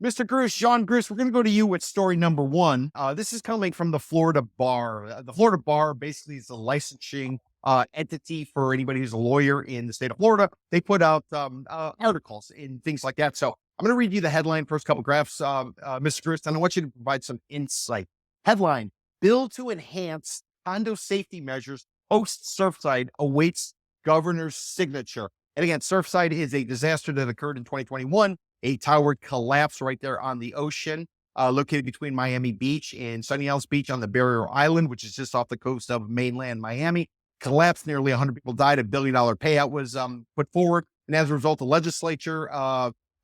Mr. Gruss, John Gruss, we're going to go to you with story number one. This is coming from the Florida Bar. The Florida Bar basically is a licensing entity for anybody who's a lawyer in the state of Florida. They put out articles and things like that. So I'm going to read you the headline, first couple graphs, Mr. Gruss, and I want you to provide some insight. Headline: Bill to enhance condo safety measures post-Surfside awaits governor's signature. And again, Surfside is a disaster that occurred in 2021. A tower collapsed right there on the ocean, located between Miami Beach and Sunny Isles Beach on the Barrier Island, which is just off the coast of mainland Miami. Collapsed, nearly 100 people died. $1 billion payout was put forward. And as a result, the legislature,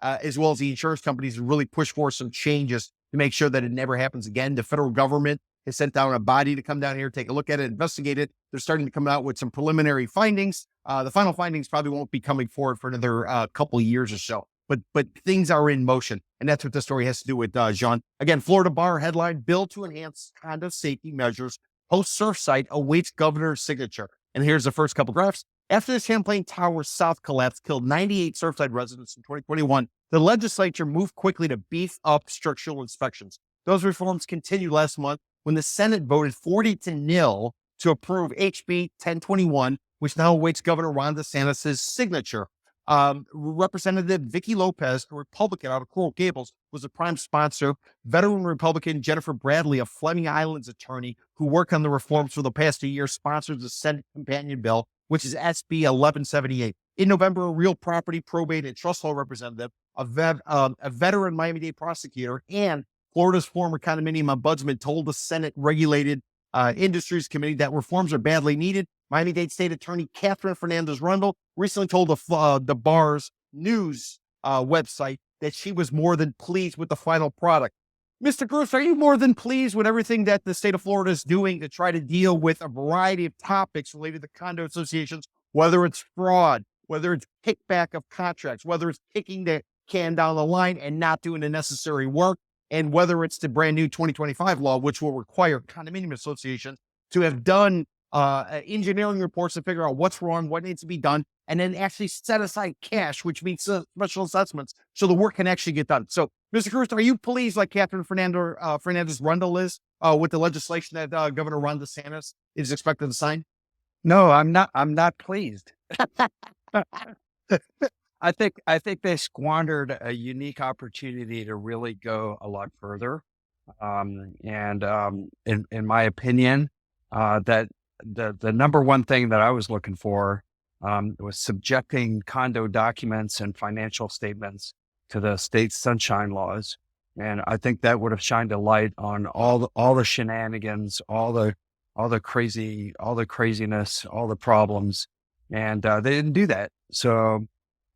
as well as the insurance companies, really pushed for some changes to make sure that it never happens again. The federal government has sent down a body to come down here, take a look at it, investigate it. They're starting to come out with some preliminary findings. The final findings probably won't be coming forward for another couple of years or so. But things are in motion, and that's what the story has to do with, John. Again, Florida Bar headline: Bill to enhance condo safety measures post-Surfside awaits governor's signature. And here's the first couple graphs. After the Champlain Tower South collapse killed 98 Surfside residents in 2021, the legislature moved quickly to beef up structural inspections. Those reforms continued last month when the Senate voted 40-0 to approve HB 1021, which now awaits Governor Ron DeSantis' signature. Representative Vicky Lopez, a Republican out of Coral Gables, was a prime sponsor. Veteran Republican Jennifer Bradley, a Fleming Islands attorney who worked on the reforms for the past year, sponsors the Senate companion bill, which is SB 1178. In November, a real property, probate, and trust law representative, a veteran Miami-Dade prosecutor, and Florida's former condominium ombudsman told the Senate Regulated Industries Committee that reforms are badly needed. Miami-Dade State Attorney Catherine Fernandez-Rundle recently told the bar's news website that she was more than pleased with the final product. Mr. Gruss, are you more than pleased with everything that the state of Florida is doing to try to deal with a variety of topics related to condo associations, whether it's fraud, whether it's kickback of contracts, whether it's kicking the can down the line and not doing the necessary work, and whether it's the brand new 2025 law, which will require condominium associations to have done engineering reports to figure out what's wrong, what needs to be done, and then actually set aside cash, which means special assessments, so the work can actually get done. So, Mr. Gruss, are you pleased, like Catherine Fernandez-Rundle is, with the legislation that Governor Ron DeSantis is expected to sign? No, I'm not. I'm not pleased. I think they squandered a unique opportunity to really go a lot further. In my opinion, that the number one thing that I was looking for was subjecting condo documents and financial statements to the state's sunshine laws. And I think that would have shined a light on all the shenanigans, all the craziness, all the problems. And they didn't do that. So,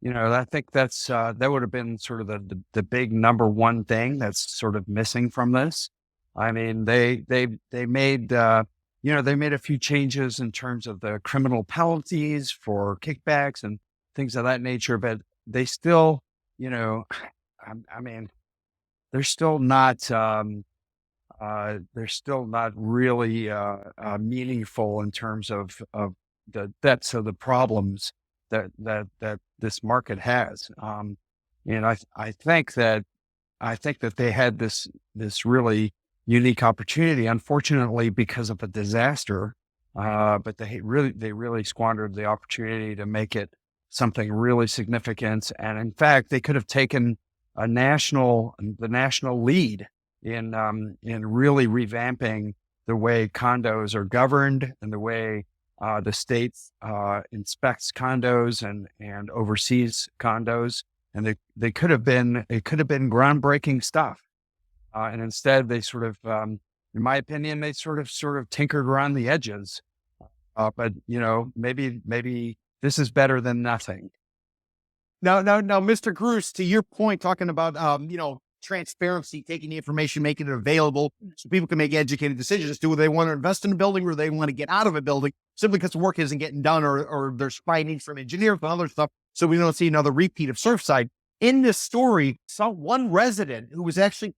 I think that would have been sort of the big number one thing that's sort of missing from this. I mean, they made, they made a few changes in terms of the criminal penalties for kickbacks and things of that nature, but they still, they're still not really meaningful in terms of the depths of the problems that this market has. And I think that they had this really unique opportunity, unfortunately, because of a disaster. But they really squandered the opportunity to make it something really significant. And in fact, they could have taken the national lead in really revamping the way condos are governed and the way the state inspects condos and oversees condos. And it could have been groundbreaking stuff. And instead they sort of, in my opinion, they sort of tinkered around the edges. But maybe this is better than nothing. Now, Mr. Gruss, to your point, talking about, transparency, taking the information, making it available so people can make educated decisions. Do they want to invest in a building or they want to get out of a building simply because the work isn't getting done or there's findings from engineers and other stuff. So we don't see another repeat of Surfside. In this story, saw one resident who was actually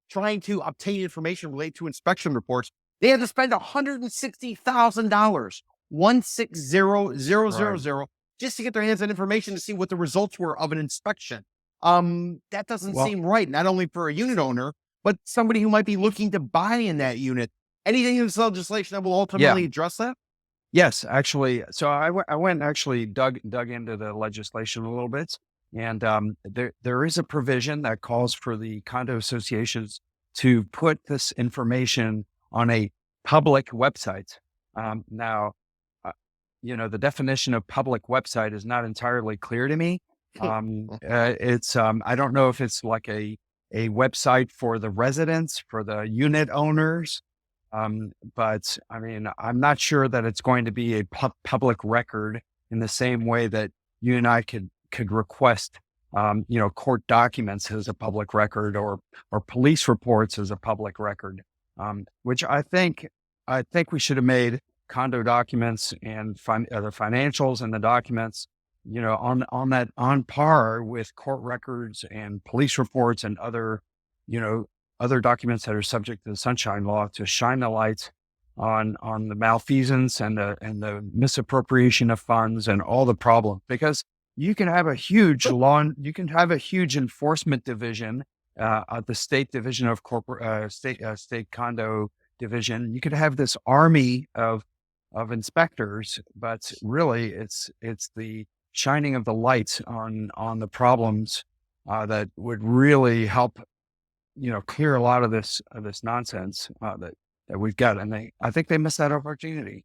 trying to obtain information related to inspection reports. They had to spend $160,000, 160,000, just to get their hands on information to see what the results were of an inspection. That doesn't Well, seem right, not only for a unit owner, but somebody who might be looking to buy in that unit. Anything in this legislation that will yeah. ultimately address that? Yes, actually. So I went and actually dug into the legislation a little bit, and there is a provision that calls for the condo associations to put this information on a public website. Now, uh, the definition of public website is not entirely clear to me. It's I don't know if it's like a website for the residents, for the unit owners, but I mean, I'm not sure that it's going to be a public record in the same way that you and I could request, court documents as a public record, or police reports as a public record. Which I think we should have made condo documents and the financials and the documents, on par with court records and police reports and you know, other documents that are subject to the Sunshine Law, to shine the light on the malfeasance and the misappropriation of funds and all the problems. Because you can have a huge enforcement division, at the state division of state condo division. You could have this army of inspectors, but really it's the shining of the light on the problems that would really help, clear a lot of this nonsense that we've got. And I think they missed that opportunity.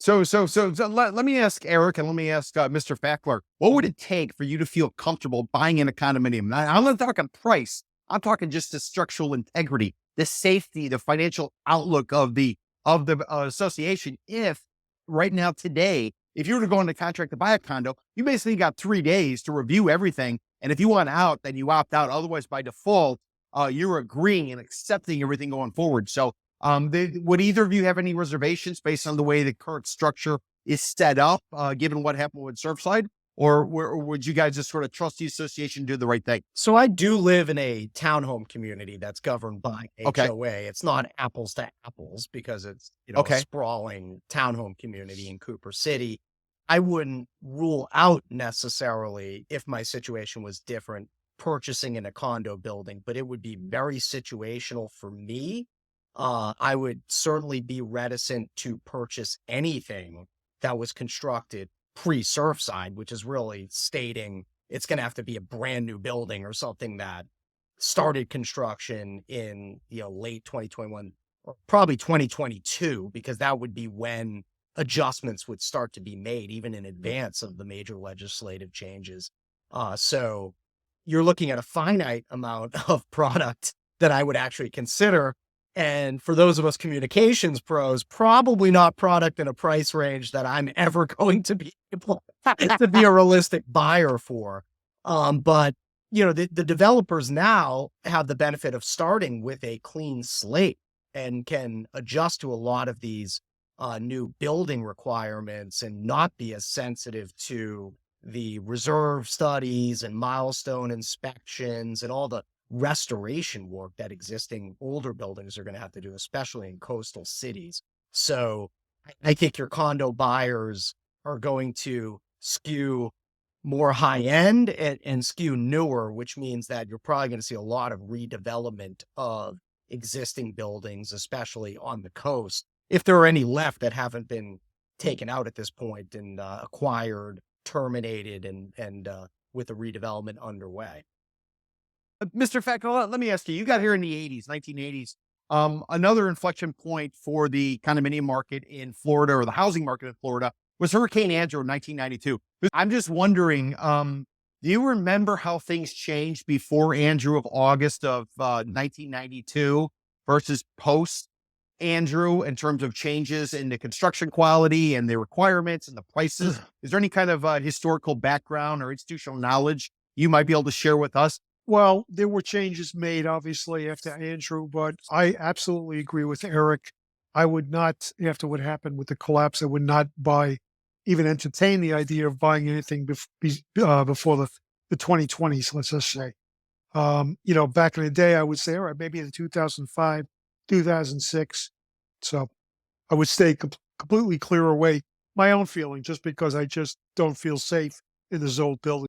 So let me ask Eric, and let me ask Mr. Fakler, what would it take for you to feel comfortable buying in a condominium? I'm not talking price. I'm talking just the structural integrity, the safety, the financial outlook of the association. If right now today, if you were to go into contract to buy a condo, you basically got 3 days to review everything, and if you want out, then you opt out. Otherwise, by default, you're agreeing and accepting everything going forward. So would either of you have any reservations based on the way the current structure is set up, given what happened with Surfside? Or would you guys just sort of trust the association to do the right thing? So I do live in a townhome community that's governed by Okay. HOA. It's not apples to apples because it's, a Okay. sprawling townhome community in Cooper City. I wouldn't rule out necessarily, if my situation was different, purchasing in a condo building, but it would be very situational for me. I would certainly be reticent to purchase anything that was constructed pre-Surfside, which is really stating it's going to have to be a brand new building or something that started construction in, late 2021 or probably 2022, because that would be when adjustments would start to be made, even in advance of the major legislative changes. So you're looking at a finite amount of product that I would actually consider. And for those of us communications pros, probably not product in a price range that I'm ever going to be able to be a realistic buyer for. But the developers now have the benefit of starting with a clean slate and can adjust to a lot of these new building requirements and not be as sensitive to the reserve studies and milestone inspections and all the restoration work that existing older buildings are going to have to do, especially in coastal cities. So I think your condo buyers are going to skew more high end and skew newer, which means that you're probably going to see a lot of redevelopment of existing buildings, especially on the coast, if there are any left that haven't been taken out at this point and acquired, terminated, and with the redevelopment underway. Mr. Fakler, let me ask you, you got here in the 1980s. Another inflection point for the condominium market in Florida, or the housing market in Florida, was Hurricane Andrew in 1992. I'm just wondering, do you remember how things changed before Andrew of August of 1992 versus post Andrew in terms of changes in the construction quality and the requirements and the prices? Is there any kind of historical background or institutional knowledge you might be able to share with us? Well, there were changes made, obviously, after Andrew, but I absolutely agree with Eric. I would not, after what happened with the collapse, I would not even entertain the idea of buying anything before the 2020s, let's just say. Back in the day, I would say, all right, maybe in 2005, 2006. So I would stay completely clear away. My own feeling, just because I just don't feel safe in those old buildings.